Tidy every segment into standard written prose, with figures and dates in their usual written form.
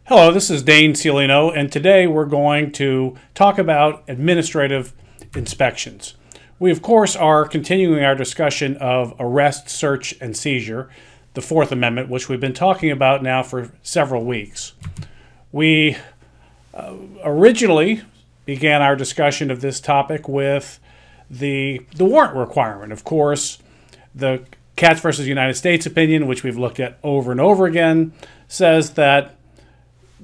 Hello, this is Dane Cialino, and today we're going to talk about administrative inspections. We, of course, are continuing our discussion of arrest, search, and seizure, the Fourth Amendment, which we've been talking about now for several weeks. We originally began our discussion of this topic with the warrant requirement. Of course, the Katz versus United States opinion, which we've looked at over and over again, says that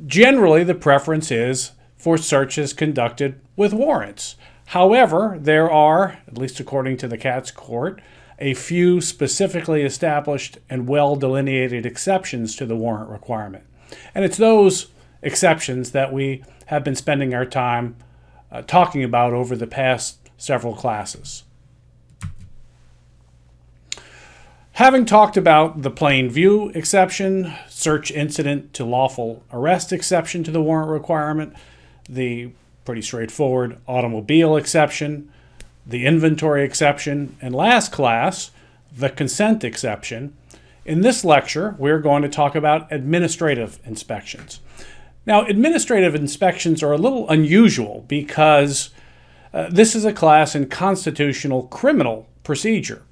generally the preference is for searches conducted with warrants. However, there are, at least according to the Katz court, a few specifically established and well-delineated exceptions to the warrant requirement. And it's those exceptions that we have been spending our time talking about over the past several classes. Having talked about the plain view exception, search incident to lawful arrest exception to the warrant requirement, the pretty straightforward automobile exception, the inventory exception, and last class, the consent exception, in this lecture we're going to talk about administrative inspections. Now, administrative inspections are a little unusual because this is a class in constitutional criminal procedure.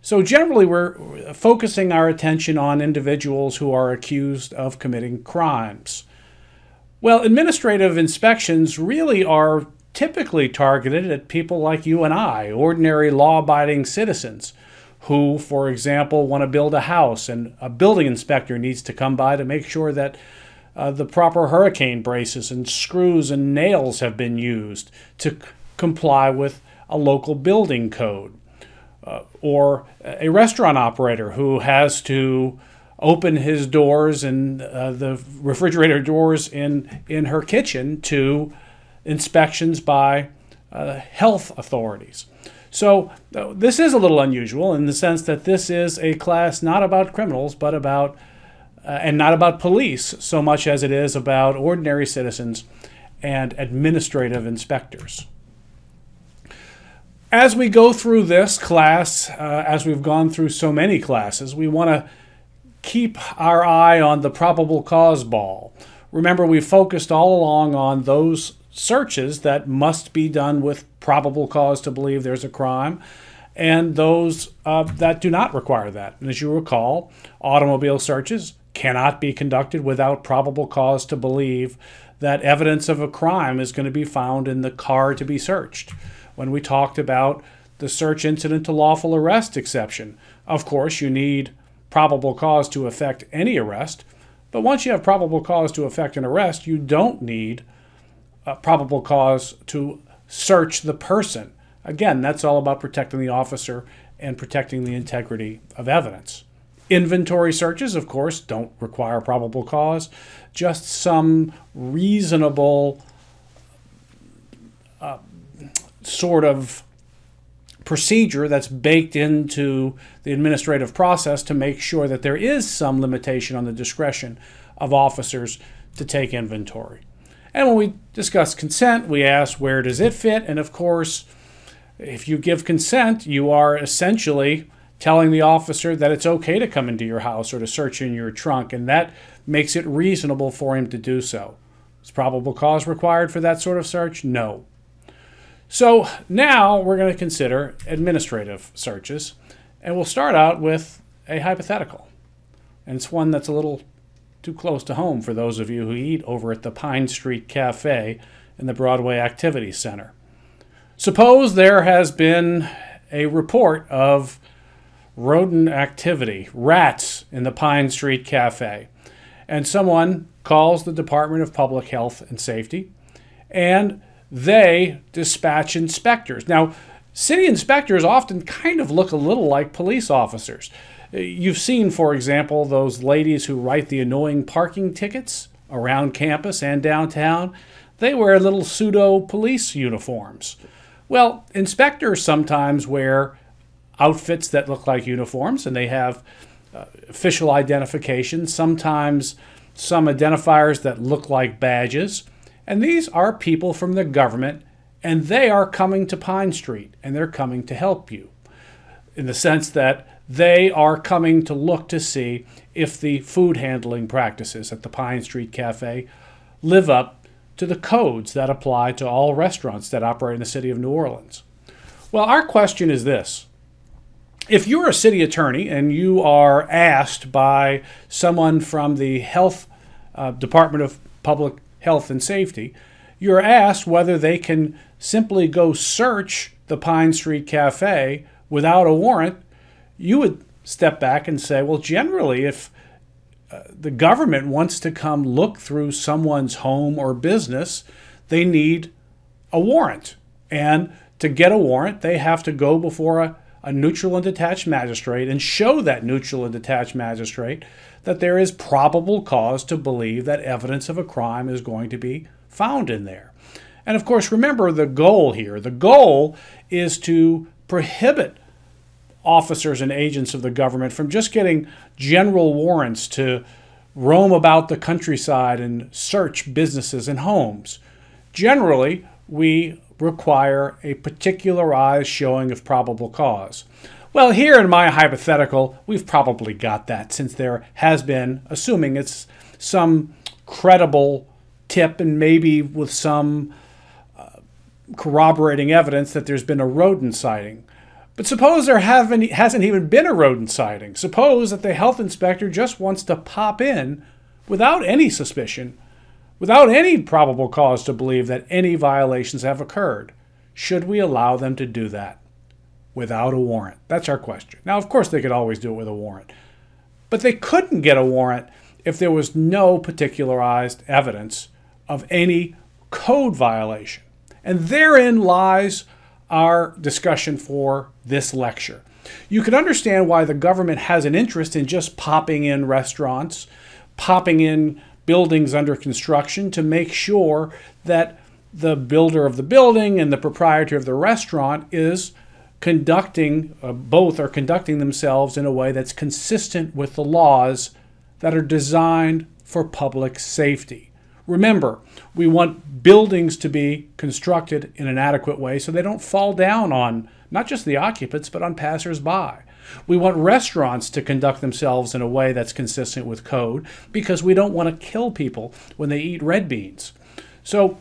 So generally we're focusing our attention on individuals who are accused of committing crimes. Well, administrative inspections really are typically targeted at people like you and I, ordinary law-abiding citizens, who, for example, want to build a house and a building inspector needs to come by to make sure that the proper hurricane braces and screws and nails have been used to comply with a local building code. Or a restaurant operator who has to open his doors and the refrigerator doors in her kitchen to inspections by health authorities. So this is a little unusual in the sense that this is a class not about criminals, but about, and not about police so much as it is about ordinary citizens and administrative inspectors. As we go through this class, as we've gone through so many classes, we want to keep our eye on the probable cause ball. Remember, we focused all along on those searches that must be done with probable cause to believe there's a crime, and those that do not require that. And as you recall, automobile searches cannot be conducted without probable cause to believe that evidence of a crime is going to be found in the car to be searched. When we talked about the search incident to lawful arrest exception, of course, you need probable cause to effect any arrest, but once you have probable cause to effect an arrest, you don't need probable cause to search the person. Again, that's all about protecting the officer and protecting the integrity of evidence. Inventory searches, of course, don't require probable cause, just some reasonable sort of procedure that's baked into the administrative process to make sure that there is some limitation on the discretion of officers to take inventory. And when we discuss consent, we ask, where does it fit? And of course, if you give consent, you are essentially telling the officer that it's okay to come into your house or to search in your trunk, and that makes it reasonable for him to do so. Is probable cause required for that sort of search? No. So now we're going to consider administrative searches, and we'll start out with a hypothetical. And it's one that's a little too close to home for those of you who eat over at the Pine Street Cafe in the Broadway Activity Center. Suppose there has been a report of rodent activity, rats in the Pine Street Cafe, and someone calls the Department of Public Health and Safety, and they dispatch inspectors. Now, city inspectors often kind of look a little like police officers. You've seen, for example, those ladies who write the annoying parking tickets around campus and downtown. They wear little pseudo-police uniforms. Well, inspectors sometimes wear outfits that look like uniforms, and they have official identification, sometimes some identifiers that look like badges. And these are people from the government, and they are coming to Pine Street, and they're coming to help you, in the sense that they are coming to look to see if the food handling practices at the Pine Street Cafe live up to the codes that apply to all restaurants that operate in the city of New Orleans. Well, our question is this. If you're a city attorney and you are asked by someone from the Health Department of Public Health and Safety, you're asked whether they can simply go search the Pine Street Cafe without a warrant, you would step back and say, well, generally, if the government wants to come look through someone's home or business, they need a warrant. And to get a warrant, they have to go before a neutral and detached magistrate and show that neutral and detached magistrate that there is probable cause to believe that evidence of a crime is going to be found in there. And of course, remember the goal here. The goal is to prohibit officers and agents of the government from just getting general warrants to roam about the countryside and search businesses and homes. Generally, we require a particularized showing of probable cause. Well, here in my hypothetical, we've probably got that, since there has been, assuming it's some credible tip and maybe with some corroborating evidence that there's been a rodent sighting. But suppose there hasn't even been a rodent sighting. Suppose that the health inspector just wants to pop in without any suspicion, without any probable cause to believe that any violations have occurred. Should we allow them to do that without a warrant? That's our question. Now, of course, they could always do it with a warrant. But they couldn't get a warrant if there was no particularized evidence of any code violation. And therein lies our discussion for this lecture. You can understand why the government has an interest in just popping in restaurants, popping in buildings under construction to make sure that the builder of the building and the proprietor of the restaurant is both are conducting themselves in a way that's consistent with the laws that are designed for public safety. Remember, we want buildings to be constructed in an adequate way so they don't fall down on not just the occupants, but on passersby. We want restaurants to conduct themselves in a way that's consistent with code because we don't want to kill people when they eat red beans. So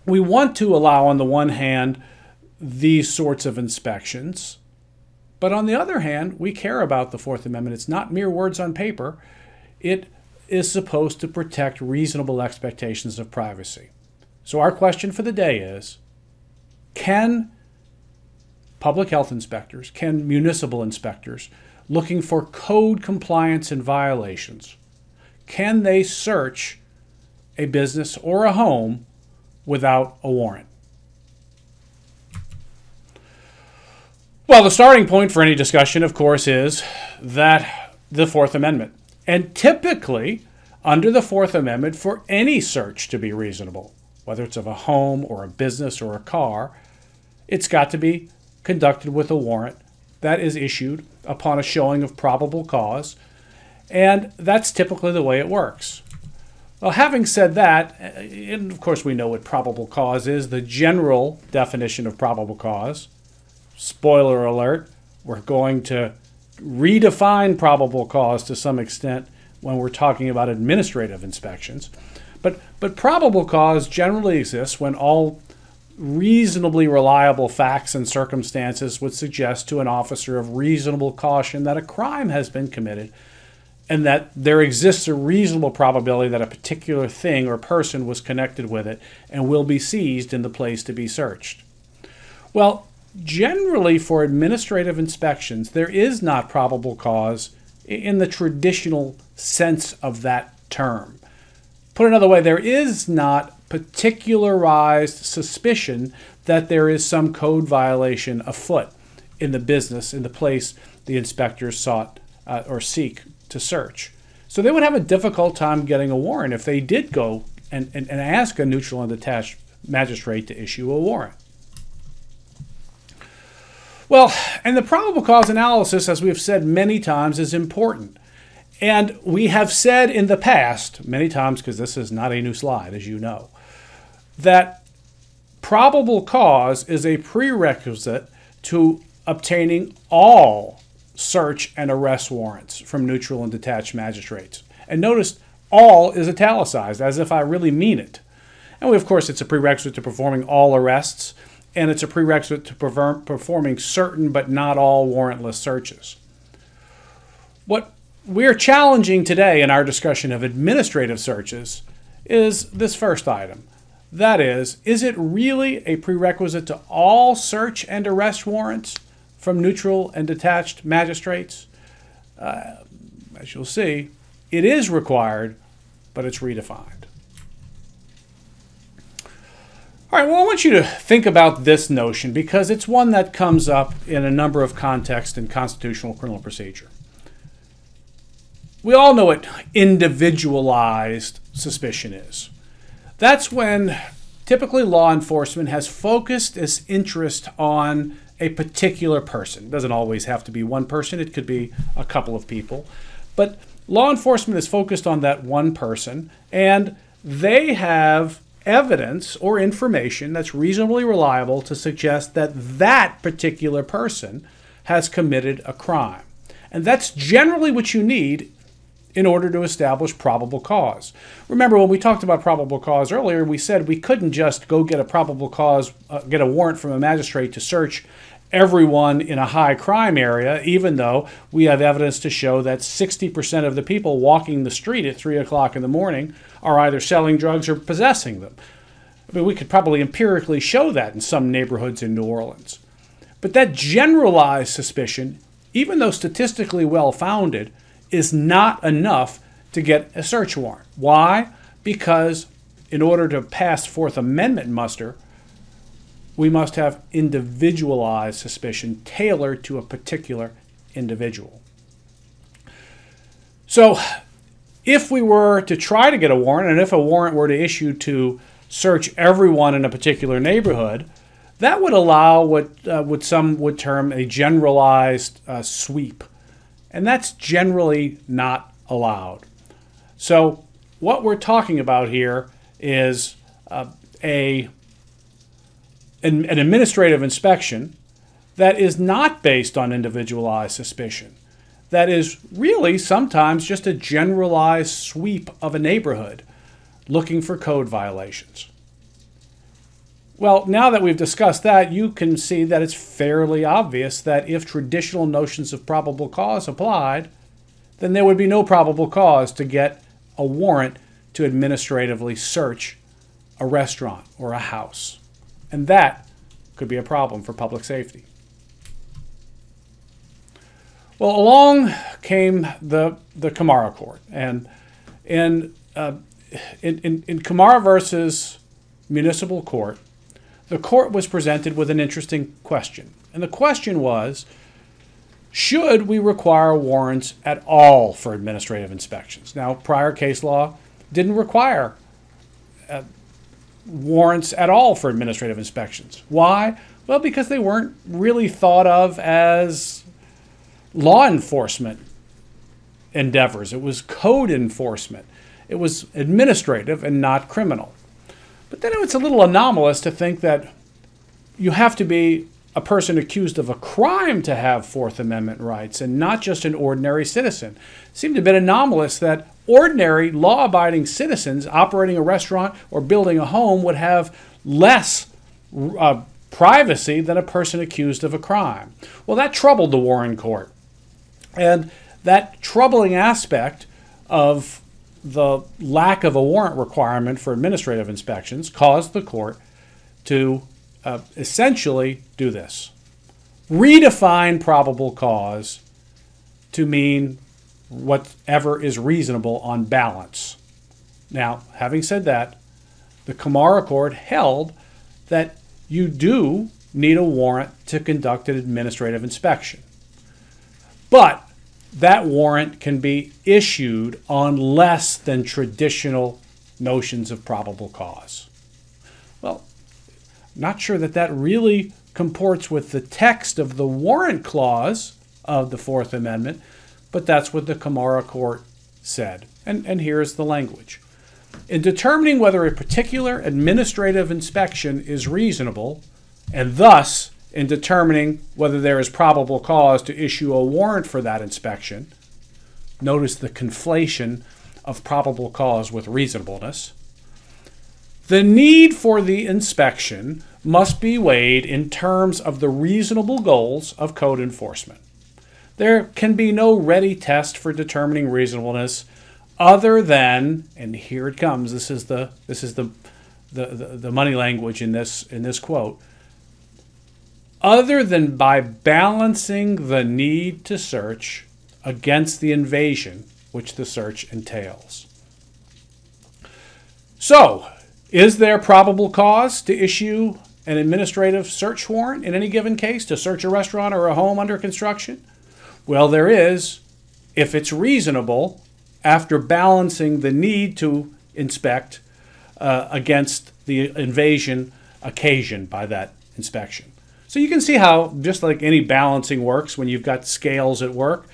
we want to allow, on the one hand, these sorts of inspections, but on the other hand, we care about the Fourth Amendment. It's not mere words on paper. It is supposed to protect reasonable expectations of privacy. So our question for the day is, can public health inspectors, can municipal inspectors, looking for code compliance and violations, can they search a business or a home without a warrant? Well, the starting point for any discussion, of course, is that the Fourth Amendment. And typically, under the Fourth Amendment, for any search to be reasonable, whether it's of a home or a business or a car, it's got to be conducted with a warrant that is issued upon a showing of probable cause, and that's typically the way it works. Well, having said that, and of course we know what probable cause is, the general definition of probable cause. Spoiler alert, we're going to redefine probable cause to some extent when we're talking about administrative inspections. But probable cause generally exists when all reasonably reliable facts and circumstances would suggest to an officer of reasonable caution that a crime has been committed and that there exists a reasonable probability that a particular thing or person was connected with it and will be seized in the place to be searched. Well, generally for administrative inspections, there is not probable cause in the traditional sense of that term. Put another way, there is not particularized suspicion that there is some code violation afoot in the business, in the place the inspectors sought or seek to search. So they would have a difficult time getting a warrant if they did go and ask a neutral and detached magistrate to issue a warrant. Well, and the probable cause analysis, as we've said many times, is important. And we have said in the past, many times, because this is not a new slide, as you know, that probable cause is a prerequisite to obtaining all search and arrest warrants from neutral and detached magistrates. And notice all is italicized, as if I really mean it. And of course, it's a prerequisite to performing all arrests, and it's a prerequisite to performing certain but not all warrantless searches. What we're challenging today in our discussion of administrative searches is this first item. That is it really a prerequisite to all search and arrest warrants from neutral and detached magistrates? As you'll see, it is required, but it's redefined. All right, well, I want you to think about this notion because it's one that comes up in a number of contexts in constitutional criminal procedure. We all know what individualized suspicion is. That's when typically law enforcement has focused its interest on a particular person. It doesn't always have to be one person. It could be a couple of people. But law enforcement is focused on that one person, and they have evidence or information that's reasonably reliable to suggest that that particular person has committed a crime. And that's generally what you need in order to establish probable cause. Remember, when we talked about probable cause earlier, we said we couldn't just go get a probable cause, get a warrant from a magistrate to search everyone in a high crime area, even though we have evidence to show that 60% of the people walking the street at 3 o'clock in the morning are either selling drugs or possessing them. I mean, we could probably empirically show that in some neighborhoods in New Orleans. But that generalized suspicion, even though statistically well-founded, is not enough to get a search warrant. Why? Because in order to pass Fourth Amendment muster, we must have individualized suspicion tailored to a particular individual. So if we were to try to get a warrant, and if a warrant were to issue to search everyone in a particular neighborhood, that would allow what some would term a generalized sweep. And that's generally not allowed. So what we're talking about here is an administrative inspection that is not based on individualized suspicion. That is really sometimes just a generalized sweep of a neighborhood looking for code violations. Well, now that we've discussed that, you can see that it's fairly obvious that if traditional notions of probable cause applied, then there would be no probable cause to get a warrant to administratively search a restaurant or a house. And that could be a problem for public safety. Well, along came the Camarda court. And in Camarda versus municipal court, the court was presented with an interesting question. And the question was, should we require warrants at all for administrative inspections? Now, prior case law didn't require warrants at all for administrative inspections. Why? Well, because they weren't really thought of as law enforcement endeavors. It was code enforcement. It was administrative and not criminal. But then it's a little anomalous to think that you have to be a person accused of a crime to have Fourth Amendment rights and not just an ordinary citizen. It seemed a bit anomalous that ordinary law-abiding citizens operating a restaurant or building a home would have less privacy than a person accused of a crime. Well, that troubled the Warren court. And that troubling aspect of the lack of a warrant requirement for administrative inspections caused the court to essentially do this. Redefine probable cause to mean whatever is reasonable on balance. Now, having said that, the Camarda court held that you do need a warrant to conduct an administrative inspection. But that warrant can be issued on less than traditional notions of probable cause. Well, not sure that that really comports with the text of the warrant clause of the Fourth Amendment, but that's what the Camarda court said. And here's the language. In determining whether a particular administrative inspection is reasonable and thus in determining whether there is probable cause to issue a warrant for that inspection. Notice the conflation of probable cause with reasonableness. The need for the inspection must be weighed in terms of the reasonable goals of code enforcement. There can be no ready test for determining reasonableness other than, and here it comes, this is the money language in this quote, other than by balancing the need to search against the invasion which the search entails. So, is there probable cause to issue an administrative search warrant in any given case to search a restaurant or a home under construction? Well, there is, if it's reasonable, after balancing the need to inspect against the invasion occasioned by that inspection. So you can see how, just like any balancing works when you've got scales at work,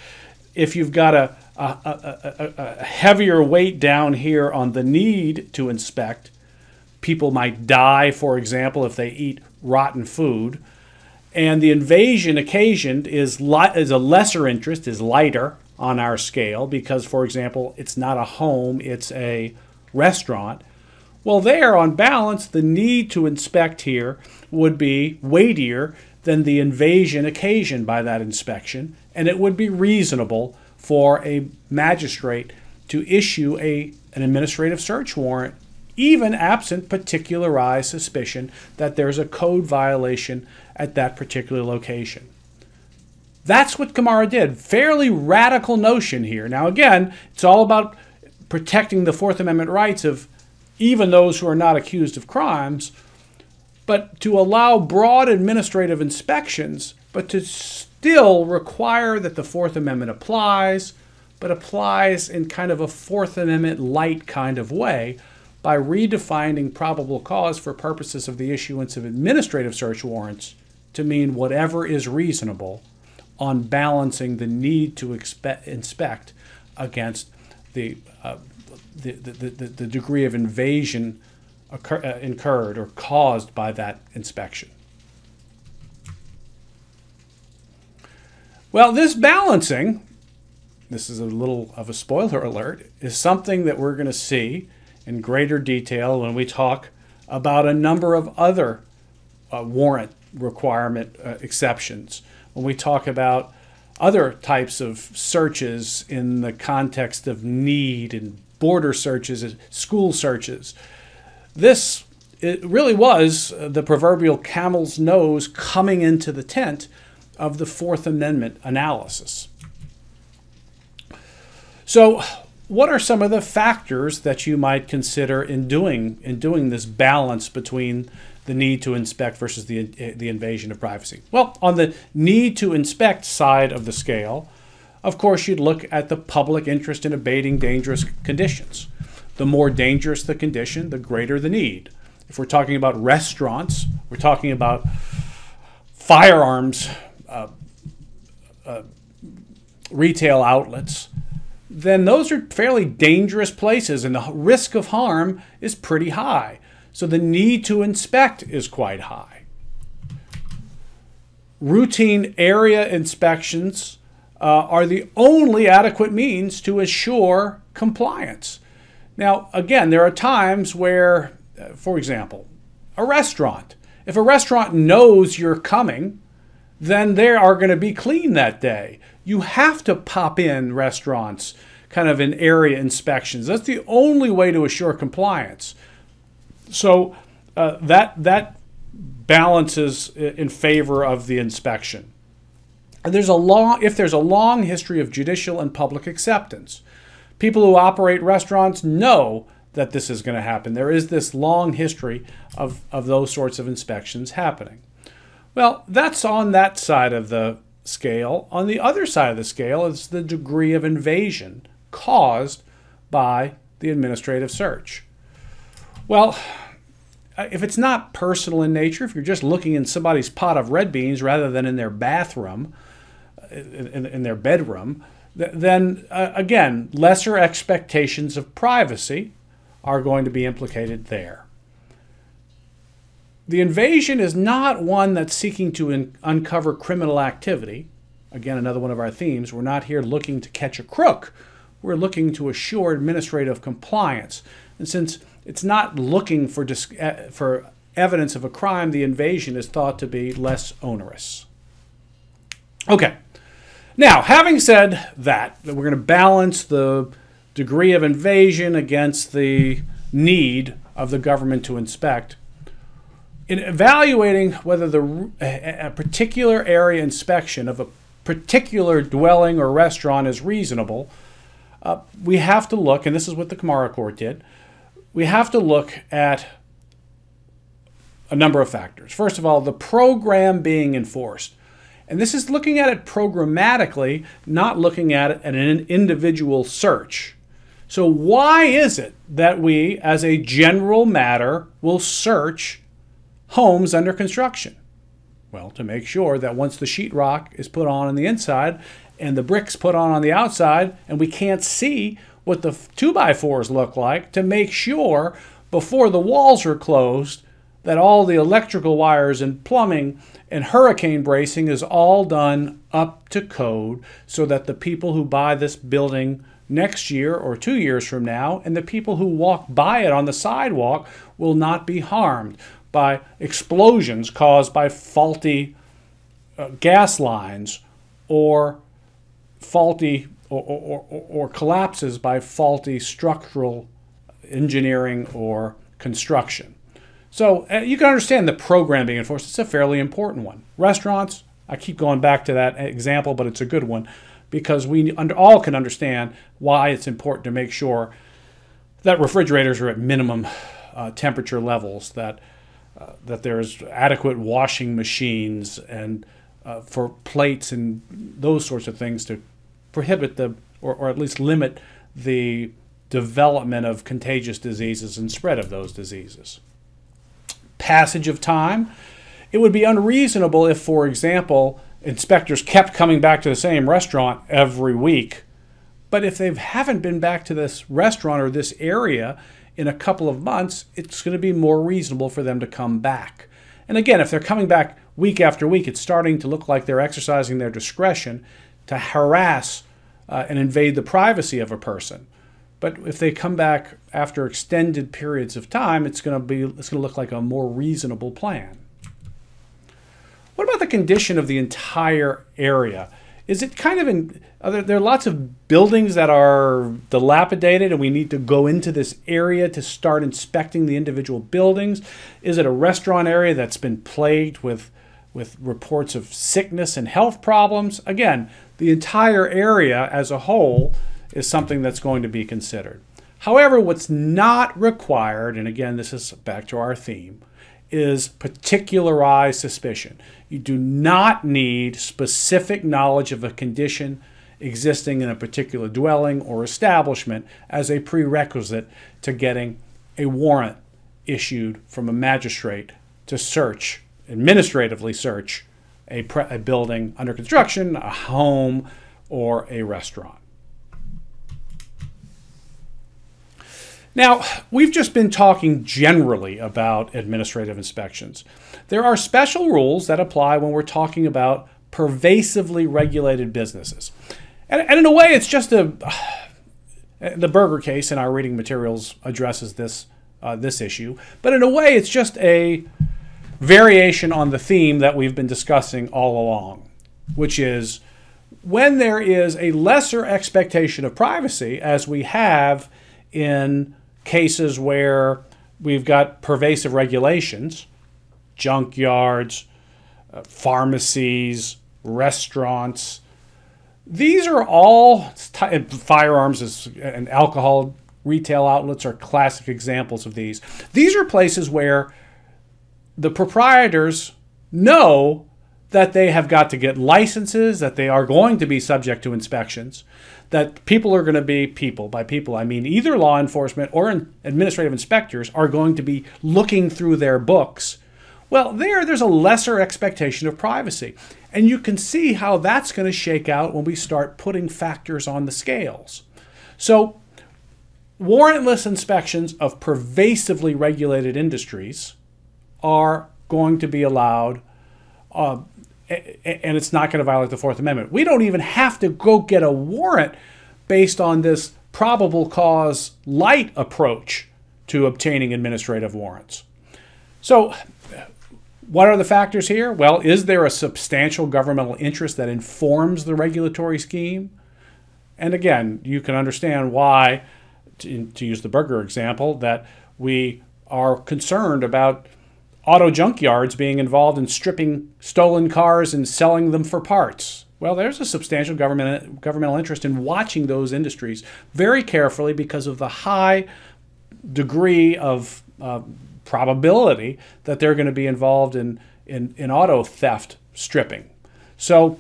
if you've got a heavier weight down here on the need to inspect, people might die, for example, if they eat rotten food, and the invasion occasioned is a lesser interest, is lighter on our scale because, for example, it's not a home, it's a restaurant. Well, there, on balance, the need to inspect here would be weightier than the invasion occasioned by that inspection, and it would be reasonable for a magistrate to issue an administrative search warrant, even absent particularized suspicion that there's a code violation at that particular location. That's what Camarda did. Fairly radical notion here. Now again, it's all about protecting the Fourth Amendment rights of even those who are not accused of crimes, but to allow broad administrative inspections, but to still require that the Fourth Amendment applies, but applies in kind of a Fourth Amendment light kind of way by redefining probable cause for purposes of the issuance of administrative search warrants to mean whatever is reasonable on balancing the need to inspect against the degree of invasion incurred or caused by that inspection. Well, this balancing, this is a little of a spoiler alert, is something that we're going to see in greater detail when we talk about a number of other warrant requirement exceptions. When we talk about other types of searches in the context of need and border searches and school searches. It really was the proverbial camel's nose coming into the tent of the Fourth Amendment analysis. So, what are some of the factors that you might consider in doing this balance between the need to inspect versus the invasion of privacy? Well, on the need to inspect side of the scale, of course, you'd look at the public interest in abating dangerous conditions. The more dangerous the condition, the greater the need. If we're talking about restaurants, we're talking about firearms retail outlets, then those are fairly dangerous places and the risk of harm is pretty high. So the need to inspect is quite high. Routine area inspections are the only adequate means to assure compliance. Now, again, there are times where, for example, a restaurant. If a restaurant knows you're coming, then they are going to be clean that day. You have to pop in restaurants kind of in area inspections. That's the only way to assure compliance. So that balances in favor of the inspection. And if there's a long history of judicial and public acceptance, people who operate restaurants know that this is going to happen. There is this long history of those sorts of inspections happening. Well, that's on that side of the scale. On the other side of the scale is the degree of invasion caused by the administrative search. Well, if it's not personal in nature, if you're just looking in somebody's pot of red beans rather than in their bathroom, in their bedroom, then again, lesser expectations of privacy are going to be implicated there. The invasion is not one that's seeking to uncover criminal activity. Again, another one of our themes. We're not here looking to catch a crook. We're looking to assure administrative compliance. And since it's not looking for evidence of a crime, the invasion is thought to be less onerous. Okay. Now, having said that we're going to balance the degree of invasion against the need of the government to inspect, in evaluating whether a particular area inspection of a particular dwelling or restaurant is reasonable, we have to look, and this is what the Camarda court did, we have to look at a number of factors. First of all, the program being enforced. And this is looking at it programmatically, not looking at it at an individual search. So why is it that we, as a general matter, will search homes under construction? Well, to make sure that once the sheetrock is put on the inside and the bricks put on the outside and we can't see what the 2x4s look like, to make sure before the walls are closed that all the electrical wires and plumbing and hurricane bracing is all done up to code, so that the people who buy this building next year or 2 years from now and the people who walk by it on the sidewalk will not be harmed by explosions caused by faulty gas lines or faulty or collapses by faulty structural engineering or construction. So you can understand the program being enforced. It's a fairly important one. Restaurants, I keep going back to that example, but it's a good one because we all can understand why it's important to make sure that refrigerators are at minimum temperature levels, that there's adequate washing machines and for plates and those sorts of things to prohibit or at least limit the development of contagious diseases and spread of those diseases. Passage of time. It would be unreasonable if, for example, inspectors kept coming back to the same restaurant every week. But if they haven't been back to this restaurant or this area in a couple of months, it's going to be more reasonable for them to come back. And again, if they're coming back week after week, it's starting to look like they're exercising their discretion to harass and invade the privacy of a person. But if they come back after extended periods of time, it's going to look like a more reasonable plan. What about the condition of the entire area? Is it kind of there are lots of buildings that are dilapidated and we need to go into this area to start inspecting the individual buildings? Is it a restaurant area that's been plagued with reports of sickness and health problems? Again, the entire area as a whole is something that's going to be considered. However, what's not required, and again, this is back to our theme, is particularized suspicion. You do not need specific knowledge of a condition existing in a particular dwelling or establishment as a prerequisite to getting a warrant issued from a magistrate to search, administratively search, a building under construction, a home, or a restaurant. Now, we've just been talking generally about administrative inspections. There are special rules that apply when we're talking about pervasively regulated businesses. And in a way, it's just the Berger case in our reading materials addresses this issue. But in a way, it's just a variation on the theme that we've been discussing all along, which is when there is a lesser expectation of privacy, as we have in cases where we've got pervasive regulations, junkyards, pharmacies, restaurants. These are all, firearms and alcohol retail outlets are classic examples of these. These are places where the proprietors know that they have got to get licenses, that they are going to be subject to inspections, that people are going to be, by people I mean either law enforcement or administrative inspectors, are going to be looking through their books. Well, there's a lesser expectation of privacy. And you can see how that's going to shake out when we start putting factors on the scales. So warrantless inspections of pervasively regulated industries are going to be allowed, and it's not going to violate the Fourth Amendment. We don't even have to go get a warrant based on this probable cause light approach to obtaining administrative warrants. So what are the factors here? Well, is there a substantial governmental interest that informs the regulatory scheme? And again, you can understand why, to use the burger example, that we are concerned about auto junkyards being involved in stripping stolen cars and selling them for parts. Well, there's a substantial governmental interest in watching those industries very carefully because of the high degree of probability that they're going to be involved in auto theft stripping. So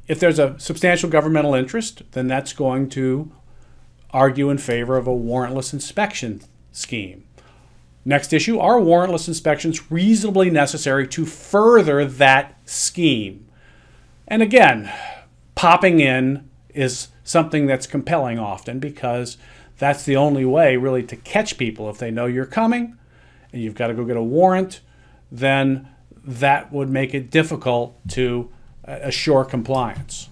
if there's a substantial governmental interest, then that's going to argue in favor of a warrantless inspection scheme. Next issue, are warrantless inspections reasonably necessary to further that scheme? And again, popping in is something that's compelling often because that's the only way really to catch people. If they know you're coming and you've got to go get a warrant, then that would make it difficult to assure compliance.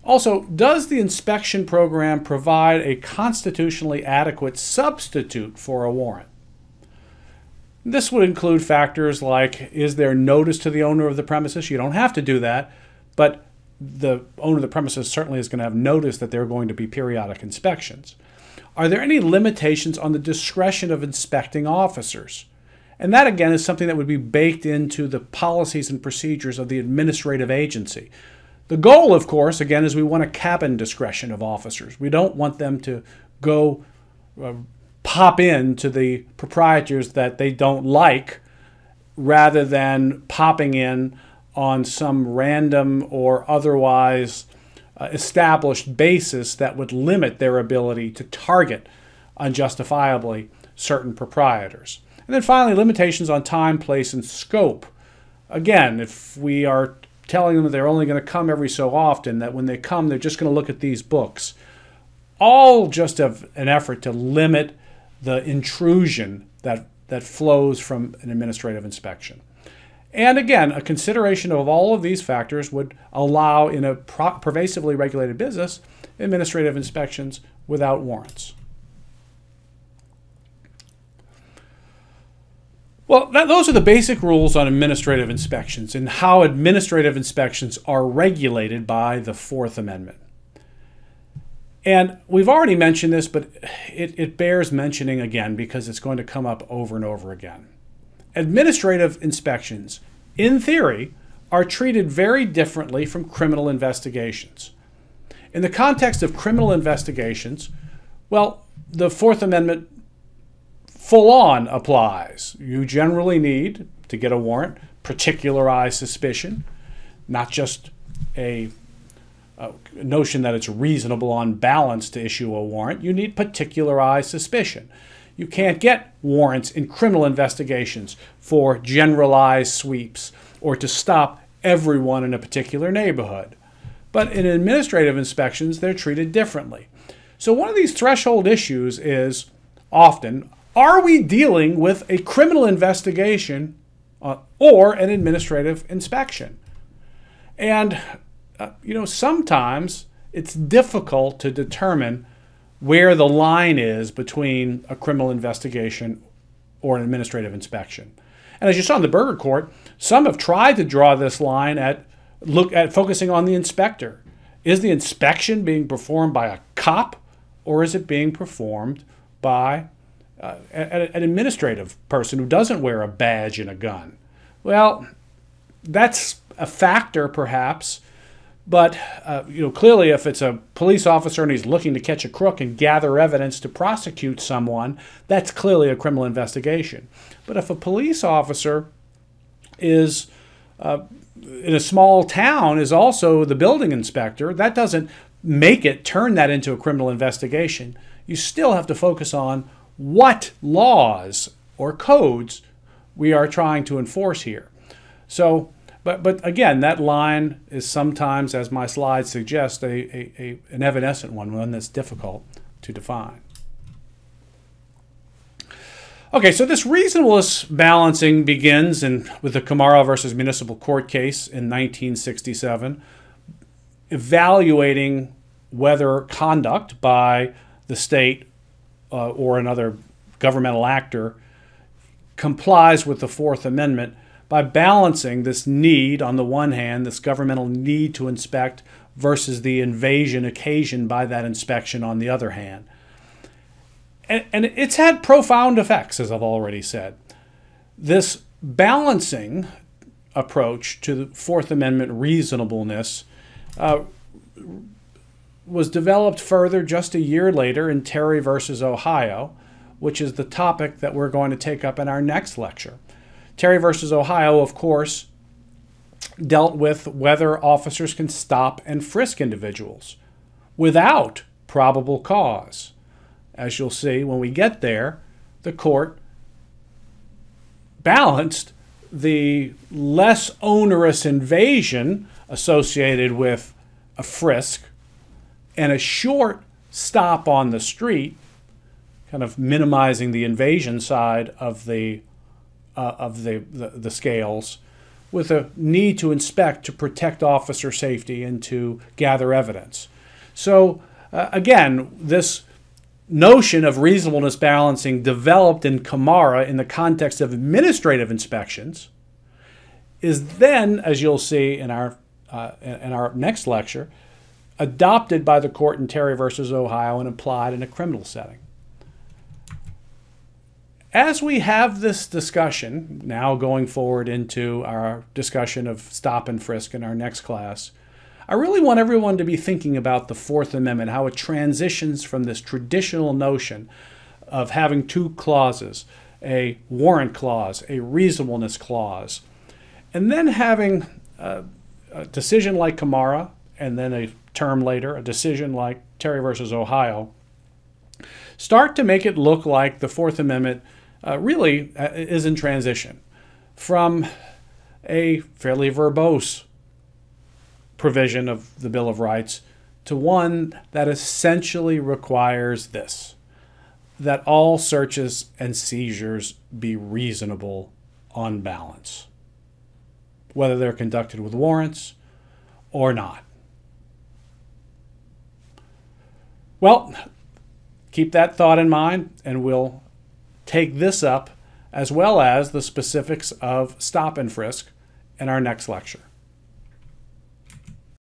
Also, does the inspection program provide a constitutionally adequate substitute for a warrant? This would include factors like, is there notice to the owner of the premises? You don't have to do that, but the owner of the premises certainly is going to have notice that there are going to be periodic inspections. Are there any limitations on the discretion of inspecting officers? And that, again, is something that would be baked into the policies and procedures of the administrative agency. The goal, of course, again, is we want a cabin discretion of officers. We don't want them to go pop in to the proprietors that they don't like rather than popping in on some random or otherwise established basis that would limit their ability to target unjustifiably certain proprietors. And then finally, limitations on time, place, and scope. Again, if we are telling them that they're only going to come every so often, that when they come, they're just going to look at these books, all just of an effort to limit the intrusion that flows from an administrative inspection. And again, a consideration of all of these factors would allow, in a pervasively regulated business, administrative inspections without warrants. Well, those are the basic rules on administrative inspections and how administrative inspections are regulated by the Fourth Amendment. And we've already mentioned this, but it bears mentioning again because it's going to come up over and over again. Administrative inspections, in theory, are treated very differently from criminal investigations. In the context of criminal investigations, well, the Fourth Amendment full-on applies. You generally need, to get a warrant, particularized suspicion, not just a notion that it's reasonable on balance to issue a warrant. You need particularized suspicion. You can't get warrants in criminal investigations for generalized sweeps or to stop everyone in a particular neighborhood. But in administrative inspections, they're treated differently. So one of these threshold issues is often, are we dealing with a criminal investigation or an administrative inspection? And sometimes it's difficult to determine where the line is between a criminal investigation or an administrative inspection. And as you saw in the Burger Court, some have tried to draw this line at focusing on the inspector. Is the inspection being performed by a cop, or is it being performed by an administrative person who doesn't wear a badge and a gun? Well, that's a factor perhaps, but clearly if it's a police officer and he's looking to catch a crook and gather evidence to prosecute someone, that's clearly a criminal investigation. But if a police officer is in a small town is also the building inspector, that doesn't turn that into a criminal investigation. You still have to focus on what laws or codes we are trying to enforce here. So, but again, that line is sometimes, as my slides suggest, an evanescent one that's difficult to define. Okay, so this reasonableness balancing begins with the Camarda versus Municipal Court case in 1967, evaluating whether conduct by the state or another governmental actor complies with the Fourth Amendment by balancing this need, on the one hand, this governmental need to inspect versus the invasion occasioned by that inspection on the other hand. And it's had profound effects, as I've already said. This balancing approach to the Fourth Amendment reasonableness was developed further just a year later in Terry versus Ohio, which is the topic that we're going to take up in our next lecture. Terry versus Ohio, of course, dealt with whether officers can stop and frisk individuals without probable cause. As you'll see when we get there, the court balanced the less onerous invasion associated with a frisk and a short stop on the street, kind of minimizing the invasion side of the scales, with a need to inspect to protect officer safety and to gather evidence. So again, this notion of reasonableness balancing developed in Camarda in the context of administrative inspections is then, as you'll see in our next lecture, adopted by the court in Terry versus Ohio and applied in a criminal setting. As we have this discussion, now going forward into our discussion of stop and frisk in our next class, I really want everyone to be thinking about the Fourth Amendment, how it transitions from this traditional notion of having two clauses, a warrant clause, a reasonableness clause, and then having a decision like Camarda, and then a term later, a decision like Terry versus Ohio, start to make it look like the Fourth Amendment really is in transition from a fairly verbose provision of the Bill of Rights to one that essentially requires this, that all searches and seizures be reasonable on balance, whether they're conducted with warrants or not. Well, keep that thought in mind, and we'll take this up as well as the specifics of stop and frisk in our next lecture.